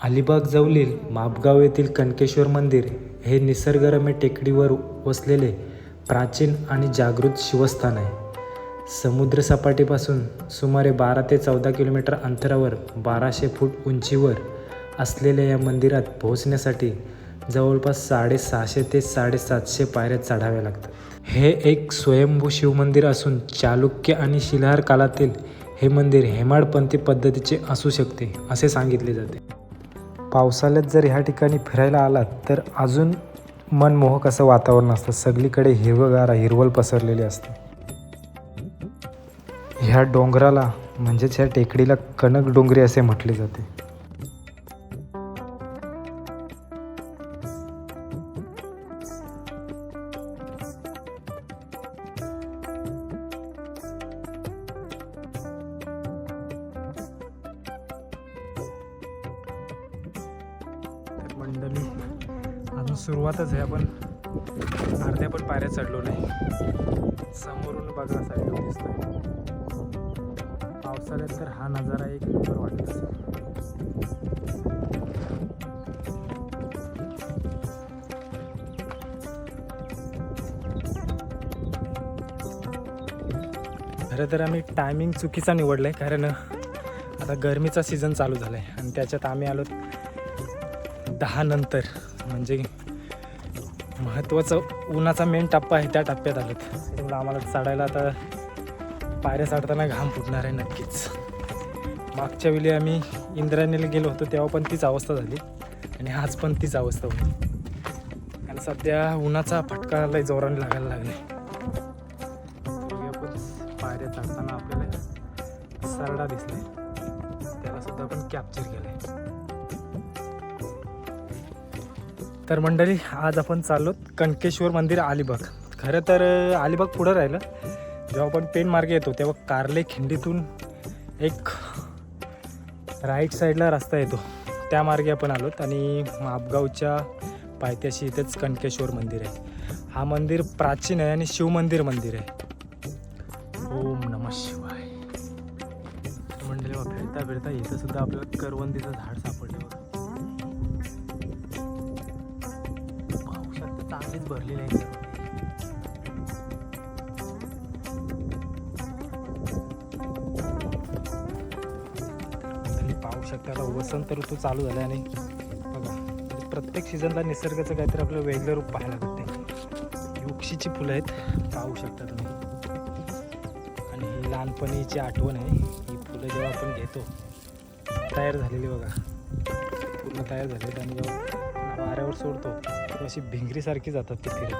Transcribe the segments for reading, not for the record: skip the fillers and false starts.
अलिबाग जवळील मापगाव येथील कनकेश्वर मंदिर हे निसर्गरम्य टेकडीवर वसलेले प्राचीन आणि जागृत शिवस्थान आहे. समुद्रसपाटीपासून सुमारे 12 ते 14 किलोमीटर अंतरावर 1200 फूट उंचीवर असलेल्या या मंदिरात पोहोचण्यासाठी जवळपास 650 ते 750 पायऱ्या चढाव्या लागतात. हे एक स्वयंभू शिवमंदिर असून चालुक्य आणि शिलाहार काळातील हे मंदिर हेमाडपंथी पद्धतीचे असू शकते असे सांगितले जाते. पावसाळ्यात जर ह्या ठिकाणी फिरायला आलात तर अजून मनमोहक असं वातावरण असतं. सगळीकडे हिरवळ पसरलेली असते. ह्या डोंगराला म्हणजेच ह्या टेकडीला कनक डोंगरी असे म्हटले जाते. मंडळी अजून सुरुवातच आहे. आपण अर्ध्या पण पायऱ्या चढलो नाही. समोरून बघा असा व्ह्यू दिसतोय. पावसाळ्यात तर हा नजारा एक नंबर वाटत. खरं तर आम्ही टायमिंग चुकीचा निवडला आहे, कारण आता गरमीचा सीझन चालू झाला आहे आणि त्याच्यात आम्ही आलो 10 नंतर, म्हणजे महत्त्वाचं उन्हाचा मेन टप्पा आहे त्या टप्प्यात आलो. त्यामुळे आम्हाला चढायला आता पायऱ्या चढताना घाम फुटणार आहे नक्कीच. मागच्या वेळी आम्ही इंद्रायणीला गेलो होतो तेव्हा पण तीच अवस्था झाली आणि आज पण तीच अवस्था होती. आणि सध्या उन्हाचा फटका लय जोराने लागायला लागला. पायऱ्या चढताना आपल्याला सरडा दिसलाय, त्याला सुद्धा आपण कॅप्चर केलंय. तर मंडळी आज आपण चाललो कनकेश्वर मंदिर अलिबाग. खरं तर अलिबाग पुढं राहिलं. जेव्हा आपण पेन मार्गे येतो तेव्हा कार्ले खिंडीतून एक राईट साईडला रस्ता येतो, त्या मार्गे आपण आलोत आणि मापगावच्या पायथ्याशी इथेच कनकेश्वर मंदिर आहे. हा मंदिर प्राचीन आहे आणि शिवमंदिर मंदिर आहे. ओम नमः शिवाय. मंडळी फिरता फिरता इथं सुद्धा आपल्याला करवंदीचं झाड सापडलं. पावसात चांगलीच भरलेली आहे. पाहू शकता आता वसंत ऋतू चालू झाला आणि बघा प्रत्येक सीझनला निसर्गाचं काहीतरी आपल्याला वेगळं रूप पाहायला भेटते. युक्षीची फुलं आहेत, पाहू शकता तुम्ही. आणि ही लहानपणीची आठवण आहे. ही फुलं जेव्हा आपण घेतो तयार झालेली बघा, पूर्ण तयार झालेली, आणि जेव्हा वाऱ्यावर सोडतो तर अशी भिंगरीसारखी जातात ती फिरत.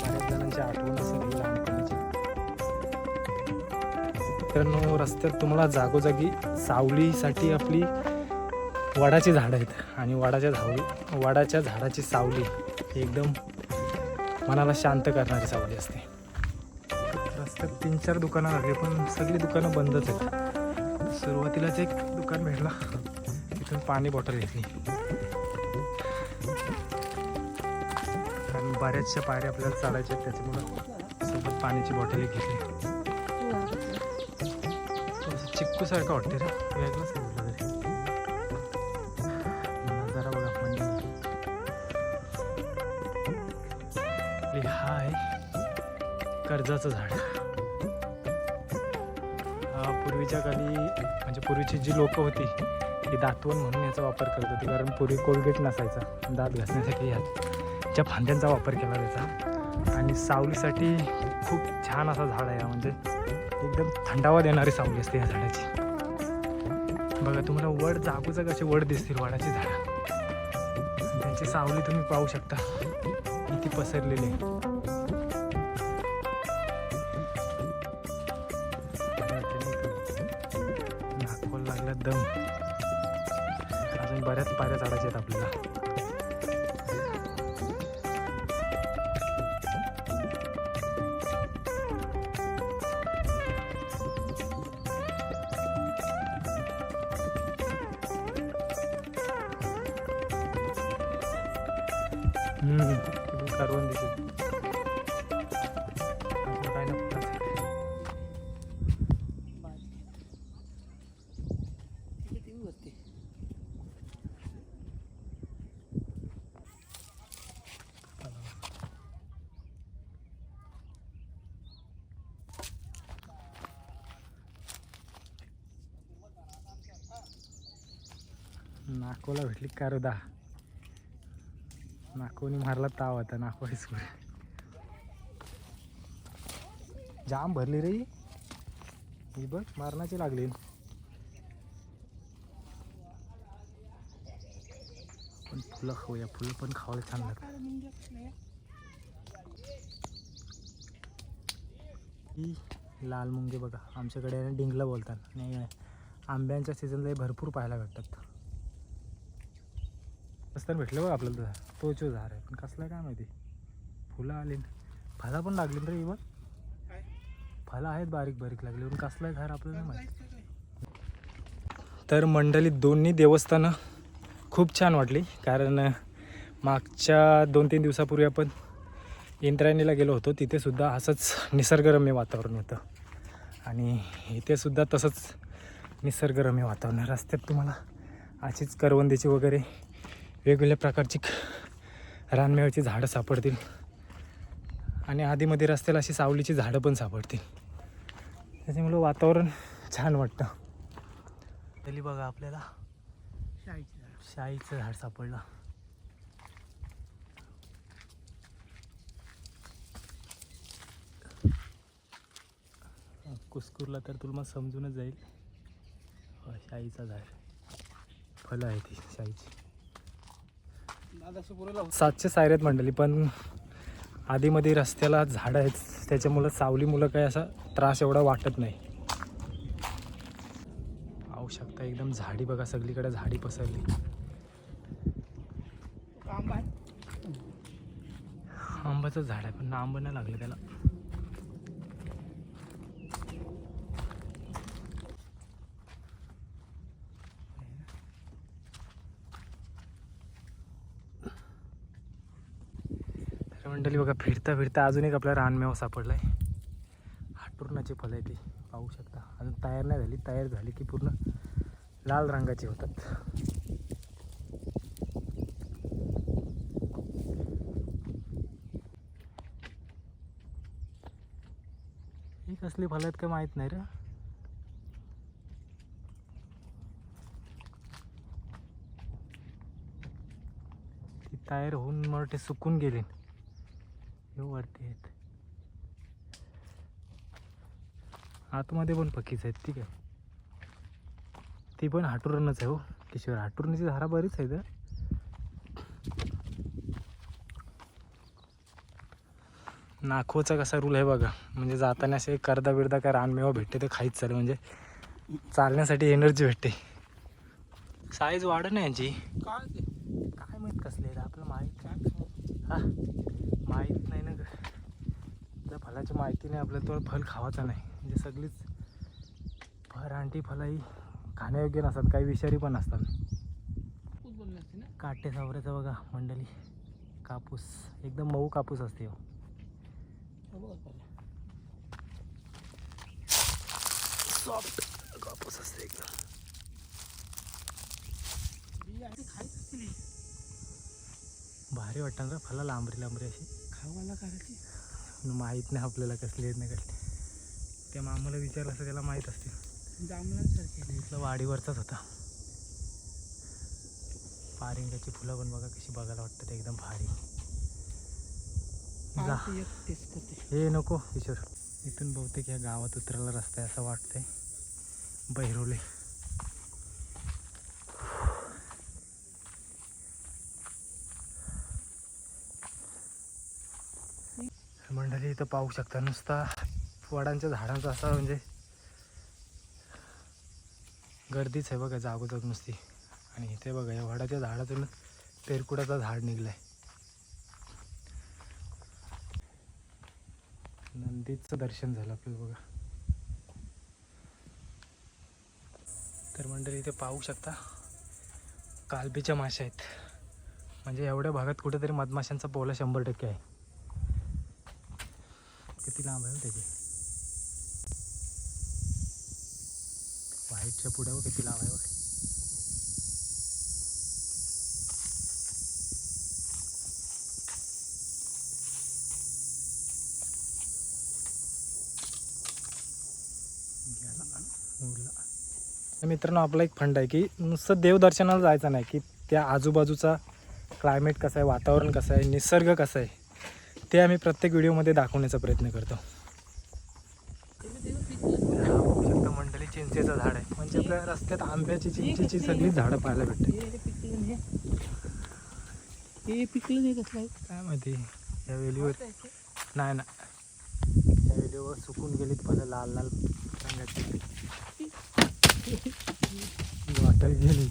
बऱ्याच जणांची आठवण असेल ही लहानपणीची. मित्रांनो, रस्त्यात तुम्हाला जागोजागी सावलीसाठी आपली वडाची झाडं आहेत आणि वडाच्या झाडाची सावली एकदम मनाला शांत करणारी सावली असते. रस्त्यात 3-4 दुकानं लागली पण सगळी दुकानं बंदच आहेत. सुरुवातीलाच एक दुकान भेटला, तिथून पाणी बॉटल घेतली. आणि बऱ्याचशा पायऱ्या आपल्याला चालायच्या आहेत, त्याच्यामुळं सोबत पाण्याची बॉटल घेतली. चिक्कूसारखं वाटते रे, वेगळंच आहे तरी. नजारा बघा म्हणजे हा आहे कर्जाचं झाड. पूर्वीच्या काळी म्हणजे पूर्वीची जी लोकं होती ती दातवण म्हणून याचा वापर करत होती, कारण पूर्वी कोलगेट नसायचा. दात घासण्यासाठी ह्याच्या फांद्यांचा वापर केला जायचा. आणि सावलीसाठी खूप छान असा झाड आहे, म्हणजे एकदम थंडावा देणारी सावली असते या झाडाची. बघा तुम्हाला वड जागोजाग असे वड दिसतील, वडाची झाडं. त्यांची सावली तुम्ही पाहू शकता किती पसरलेली आहे. नाकवल लागला दम. अजून बऱ्याच पायऱ्या चढायच्या आहेत आपल्याला. करवंदीचे काय ना नाकोला भेटली कारुदा. नाकोनी मारला ताव आता. नाको जाम भरली रे ही बघ, मारण्याची लागली. पण फुलं खाऊया, फुलं पण खावायला छान लागतात. ही लाल मुंगे बघा, आमच्याकडे डिंगला बोलतात. नाही, आंब्यांच्या सीझनला भरपूर पाहायला भेटतात. रस्त्यावर भेटलं बघ आपल्याला तोच झाड आहे, पण कसला काय माहिती. फुलं आली, फळं पण लागली रे ही बघ. फळं आहेत बारीक बारीक लागली, पण कसलं झाड आपल्याला माहिती. तर मंडळी दोन्ही देवस्थानं खूप छान वाटली. कारण मागच्या 2-3 दिवसापूर्वी आपण इंद्रायणीला गेलो होतो. तिथेसुद्धा असंच निसर्गरम्य वातावरण होतं आणि इथेसुद्धा तसंच निसर्गरम्य वातावरण. रस्त्यात तुम्हाला अशीच करवंदीची वगैरे वेगवेगळ्या प्रकारची रानमेव्याची झाडं सापडतील आणि आधीमध्ये रस्त्याला अशी सावलीची झाडं पण सापडतील. त्याच्यामुळं वातावरण छान वाटतं. तरी बघा आपल्याला शाईचं झाड सापडलं. कुस्कूरला तर तुला मग समजूनच जाईल. शाईचं झाड, फळं आहे ती शाईची. 700 सायऱ्यात मंडळी, पण आधीमध्ये रस्त्याला झाडं आहेत त्याच्यामुळं सावलीमुळं काही असा त्रास एवढा वाटत नाही. पाहू शकता एकदम झाडी बघा, सगळीकडे झाडी पसरली. आंब्याचं झाड आहे पण आंबा नाही लागले त्याला. मंडळी बघा, फिरता फिरता अजून एक आपला रानमेवा सापडला आहे. हाटुरणाची फळं आहे ती, पाहू शकता. अजून तयार नाही झाली, तयार झाली की पूर्ण लाल रंगाची होतात. ही कसली फळं आहेत का माहीत नाही रे. ती तयार होऊन मला ते सुकून गेले. वरती आहेत, आतमध्ये पण पक्कीच आहेत. ठीक आहे, ती पण हाटुरणच आहे. हो किशोर, हाटुरणीची झाडं बरीच आहेत. नाखोचा कसा रूल आहे बघा, म्हणजे जाताना असे करदा बिरदा काय रानमेवा भेटते ते खाईच चालेल, म्हणजे चालण्यासाठी एनर्जी भेटते. साईज वाढ नाही यांची, काय माहीत कसले आहेत आपलं माहीत काय. हा माहीत नाही ना, त्या फळाची माहिती नाही आपल्याला, तो फळ खावायचा नाही. म्हणजे सगळीच रानटी फळं ही खाण्यायोग्य नसतात, काही विषारी पण असतात. काटे सावऱ्याचा बघा मंडळी कापूस, एकदम मऊ कापूस असते. सॉफ्ट कापूस असते एकदम. भारी वाटतं ना फळं, लांबरी लांबरी अशी खावायला करायची. माहीत नाही आपल्याला कसली आहेत नाही कसली. त्या मामाला विचारलं असं त्याला माहीत असते. जांभळांसारखे इथलं वाडीवरचाच होता. पारिंगाची फुलं पण बघा कशी बघायला वाटतं ते, एकदम भारी. जा हे नको किशोर, इथून बहुतेक या गावात उतरायला रस्ता आहे असं वाटतंय. बहिरोले मंडळी, इथं पाहू शकता नुसता वडांच्या झाडांचा असा म्हणजे गर्दीच आहे बघा जागोजाग नुसती. आणि इथे बघा या वडाच्या झाडातून तेरकुडाचं झाड निघलंय. नंदीचं दर्शन झालं आपल्याला बघा. तर मंडळी इथे पाहू शकता कालबीच्या माश्या आहेत. म्हणजे एवढ्या भागात कुठेतरी मधमाशांचा पोला 100% आहे. किती लांब आहे त्याची, व्हाईटच्या पुढे किती लांब आहे. गेला उरला. मित्रांनो आपला एक फंड आहे की नुसतं देवदर्शनाला जायचं नाही, की त्या आजूबाजूचा क्लायमेट कसं आहे, वातावरण कसं आहे, निसर्ग कसं आहे, ते आम्ही प्रत्येक व्हिडिओमध्ये दाखवण्याचा प्रयत्न करतो. बघू शकता मंडळी, चिंचेचं झाड आहे. म्हणजे आपल्या रस्त्यात आंब्याची चिंचेची सगळी झाडं पाहायला भेटते. हे पिकलं नाही कसलं आहे काय माहिती या वेलीवर नाही ना, या वेलीवर सुकून गेलीत फलं लाल लाल रंगाची वाटाय गेली.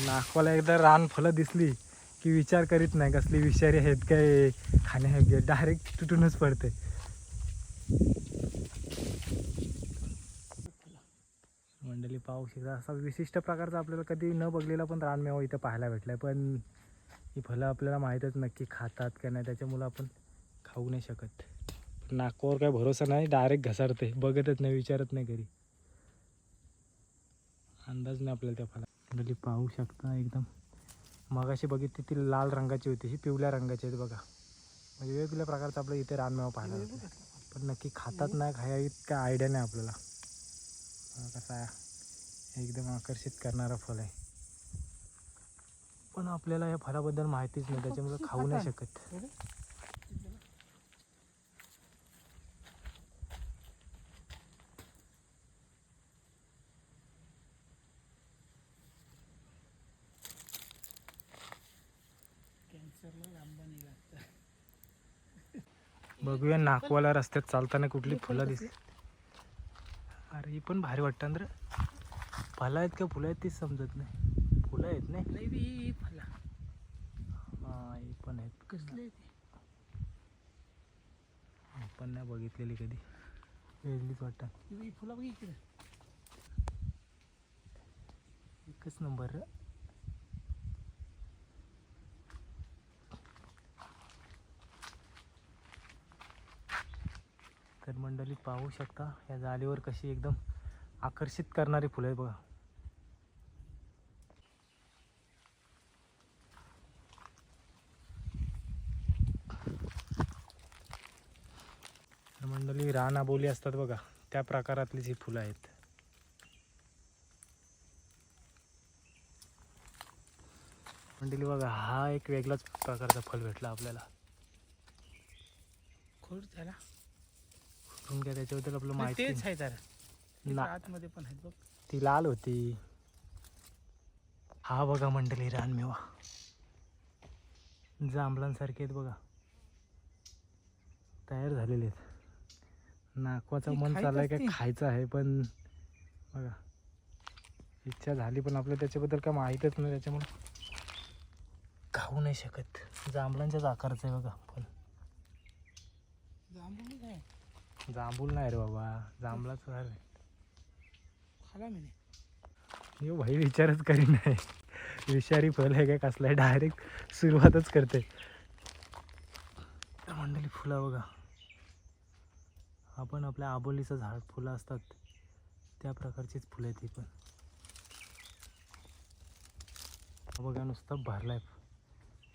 नाखवाला एकदा रान फलं दिसली की विचार करीत नाही कसली विषारी आहेत काय खाण्यायोग्य, डायरेक्ट तुटूनच पडते. मंडळी पाहू शकता, असा विशिष्ट प्रकारचा आपल्याला कधी न बघलेला पण रानमेवा इथं पाहायला भेटलाय. पण ही फलं आपल्याला माहीतच नक्की खातात का नाही, त्याच्यामुळं आपण खाऊ नाही शकत. नाकावर काय भरोसा नाही, डायरेक्ट घसरते, बघतच नाही, विचारत नाही घरी, अंदाज नाही आपल्याला त्या फला. मंडळी पाहू शकता, एकदम मगाशी बघितली ती लाल रंगाची होती, ही पिवळ्या रंगाची आहेत बघा. म्हणजे वेगवेगळ्या प्रकारचं आपलं इथे रानमेवा पाहायला भेटतं. पण नक्की खातात नाही खायत काय आयडिया नाही आपल्याला. कसा आहे, एकदम आकर्षित करणारा फल आहे, पण आपल्याला या फळाबद्दल माहितीच नाही, त्याच्यामुळे खाऊ नाही शकत. बघूया नाकवाला रस्त्यात चालताना कुठली फुलं दिसली. अरे ही पण भारी वाटतं रे. फलं आहेत का फुलं आहेत तीच समजत नाही. फुलं आहेत नाही, हा ही पण आहेत. कसले पण नाही बघितलेली कधी, वेगळीच वाटतं. फुलं बघितली एकच नंबर रे. तर मंडळी पाहू शकता या जाळीवर कशी एकदम आकर्षित करणारी फुलं आहे बघा. तर मंडळी रान आबोली असतात बघा, त्या प्रकारातलीच ही फुलं आहेत. मंडळी बघा, हा एक वेगळाच प्रकारचा फल भेटला आपल्याला. खोड त्याला कुठून काय त्याच्याबद्दल आपलं माहिती तेच आहे जरा ना, आतमध्ये पण आहेत बघ. ती लाल होती. हा बघा मंडळी रानमेवा, जांभळांसारखे आहेत बघा, तयार झालेले आहेत. नाकवाचं मन चाललंय काय खायचं आहे, पण बघा इच्छा झाली पण आपल्याला त्याच्याबद्दल काय माहीतच नाही, त्याच्यामुळे खाऊ नाही शकत. जांभळांच्याच आकाराचं आहे बघा फल. जांभूळ आहे, जांभूळ नाही रे बाबा, जांभळाचं आहे. खाला मी हे भाई विचारच करी नाही, विषारी फल आहे काय कसलं आहे, डायरेक्ट सुरुवातच करते. मंडळी फुलं बघा, आपण आपल्या आबोलीचं झाड फुलं असतात त्या प्रकारचीच फुलं आहेत ही पण. बघा नुसतं भरलाय,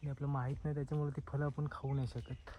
हे आपलं माहीत नाही, त्याच्यामुळे ती फळं आपण खाऊ नाही शकत.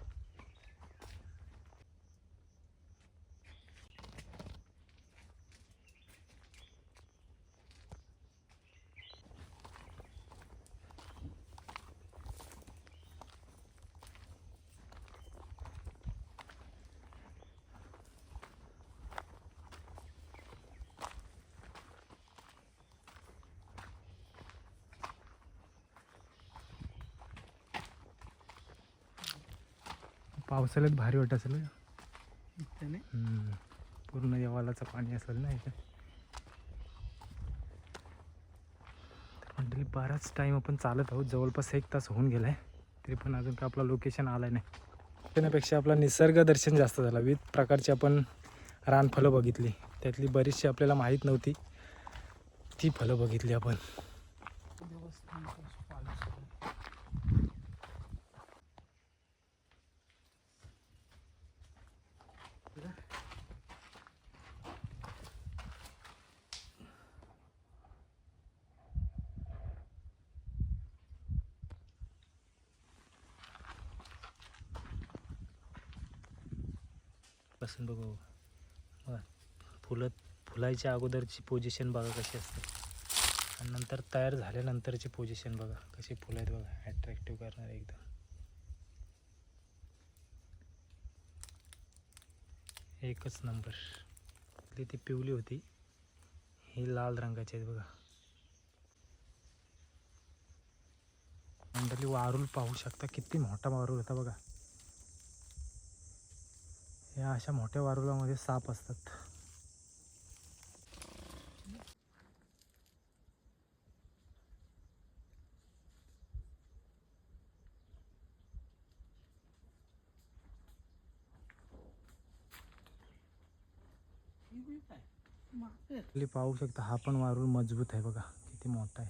पावसाळ्यात भारी वाटत असेल ना, पूर्ण देवालाचं पाणी असेल ना इथे. मंडळी बराच टाईम आपण चालत आहोत, जवळपास 1 तास होऊन गेला आहे, तरी पण अजून काय आपला लोकेशन आला नाही. त्यापेक्षा आपला निसर्ग दर्शन जास्त झाला. विविध प्रकारची आपण रानफलं बघितली, त्यातली बरीचशी आपल्याला माहीत नव्हती, ती फलं बघितली आपण. पासून बघू बघा, फुलायच्या अगोदरची पोझिशन बघा कशी असते आणि नंतर तयार झाल्यानंतरची पोझिशन बघा कशी फुलं आहेत बघा, ॲट्रॅक्टिव्ह करणार एकदम. एकच नंबर. ती पिवली होती, ही लाल रंगाची आहेत बघा. मंडळी वारूळ पाहू शकता, किती मोठा वारूळ होता बघा. या अशा मोठ्या वारुळामध्ये साप असतात. खाली पाहू शकता, हा पण वारूळ मजबूत आहे बघा, किती मोठा आहे.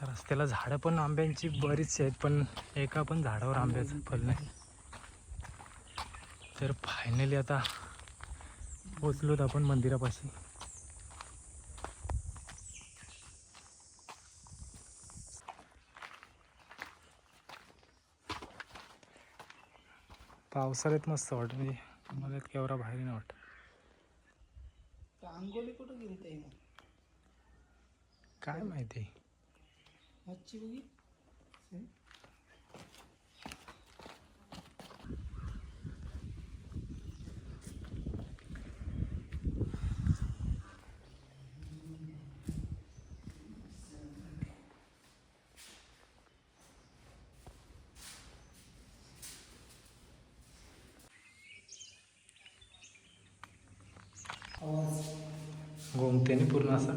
रस्त्याला झाडं पण आंब्यांची बरीचशी आहेत, पण एका पण झाडावर आंब्याचं फल नाही. तर फायनली आता पोचलोत आपण मंदिरापाशी. पावसाळ्यात मस्त वाटत, म्हणजे मला केवढा बाहेर नाही वाटत. अंगोली कुठं गेली ताई मग? काय माहिती. मच्छी बघी. गोमतेने पूर्ण असा.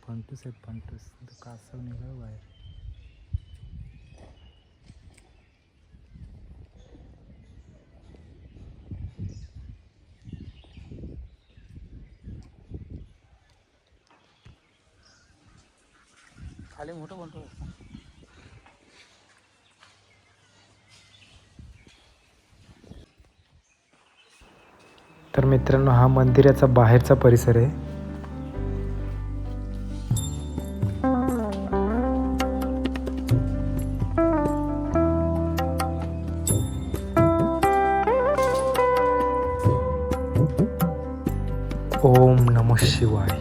फंटूस आहेत, फंटूस. कासव निघालं बाहेर. खाली मोठं बनतो. तर मित्रांनो, हा मंदिराचा बाहेरचा परिसर आहे. ओम नमः शिवाय.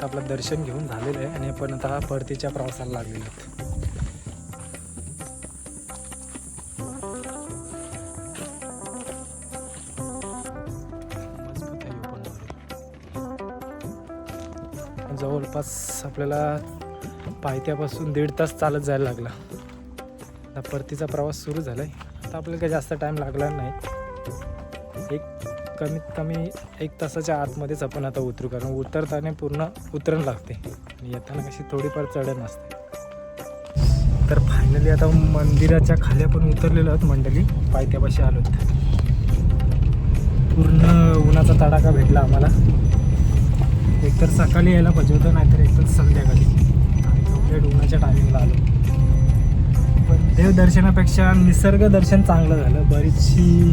आपलं दर्शन घेऊन झालेलं आहे आणि आपण आता परतीच्या प्रवासाला लागलेलो आहोत. जवळपास आपल्याला पायथ्यापासून 1.5 तास चालत जायला लागला. आता परतीचा प्रवास सुरू झाला आहे. आता आपल्याला काही जास्त टाईम लागला नाही, कमीत कमी 1 तासाच्या आतमध्येच आपण आता उतरू, कारण उतरताना पूर्ण उतरण लागते आणि येताना कशी थोडीफार चढण असते. तर फायनली आता मंदिराच्या खाली आपण उतरलेलो आहोत मंडळी, पायथ्यापाशी आलो. पूर्ण उन्हाचा तडाखा भेटला आम्हाला. एकतर सकाळी यायला पाहिजे होतं, नाहीतर एकतर संध्याकाळी. आणि कंप्लीट उन्हाच्या टायमिंगला आलो. पण देवदर्शनापेक्षा निसर्ग दर्शन चांगलं झालं. बरीचशी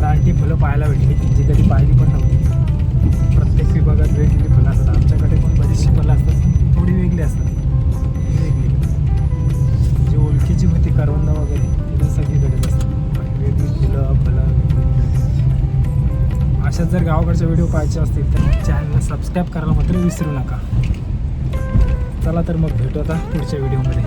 रानटी फुलं पाहायला भेटली जी कधी पाहिली पण नव्हती. प्रत्येक विभागात वेगवेगळी फुलं असतात. आमच्याकडे पण बरीचशी फुलं असतात, पण थोडी वेगळी असतात. वेगळी जी ओळखीची होती करवंद वगैरे तिथं सगळीकडेच असतात. वेगळी फुलं अशाच जर गावाकडचे व्हिडिओ पाहायचे असतील तर चॅनलला सबस्क्राईब करायला मात्र विसरू नका. चला तर मग भेटू आता पुढच्या व्हिडिओमध्ये.